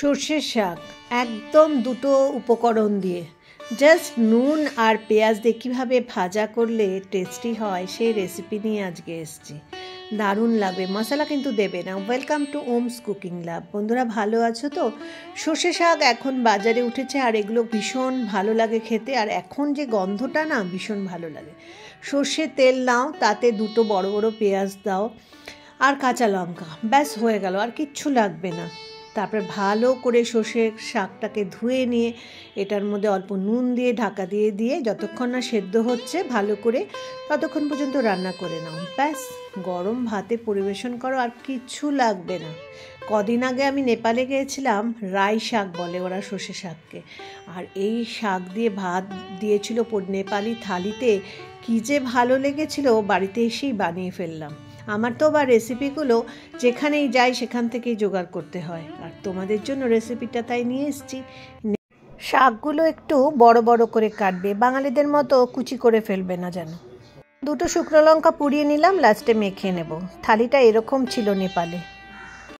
সর্ষের শাক একদম দুটো উপকরণ দিয়ে জাস্ট নুন আর পেঁয়াজ দিয়ে কীভাবে ভাজা করলে টেস্টি হয় সেই রেসিপি নিয়ে আজকে এসেছি। দারুণ লাগবে, মশলা কিন্তু দেবে না। Welcome to ohms cooking lab. বন্ধুরা ভালো আছো তো? সর্ষে শাক এখন বাজারে উঠেছে আর এগুলো ভীষণ ভালো লাগে খেতে, আর এখন যে গন্ধটা না ভীষণ ভালো লাগে। সর্ষের তেল নাও, তাতে দুটো বড় বড় পেঁয়াজ দাও আর কাঁচা লঙ্কা, ব্যাস হয়ে গেল, আর কিচ্ছু লাগবে না। তারপরে ভালো করে সর্ষের শাকটাকে ধুয়ে নিয়ে এটার মধ্যে অল্প নুন দিয়ে ঢাকা দিয়ে যতক্ষণ না সেদ্ধ হচ্ছে ভালো করে ততক্ষণ পর্যন্ত রান্না করে নাও, ব্যাস গরম ভাতে পরিবেশন করো, আর কিচ্ছু লাগবে না। কদিন আগে আমি নেপালে গিয়েছিলাম, রাই শাক বলে ওরা সর্ষে শাককে, আর এই শাক দিয়ে ভাত দিয়েছিল নেপালি থালিতে, কী যে ভালো লেগেছিল, বাড়িতে এসেই বানিয়ে ফেললাম। আমার তো বা রেসিপিগুলো যেখানেই যাই সেখান থেকেই জোগাড় করতে হয়, আর তোমাদের জন্য রেসিপিটা তাই নিয়ে এসেছি। শাকগুলো একটু বড় বড় করে কাটবে, বাঙালিদের মতো কুচি করে ফেলবে না যেন। দুটো শুকনো লঙ্কা পুড়িয়ে নিলাম, লাস্টে মেখে নেব। থালিটা এরকম ছিল নেপালে।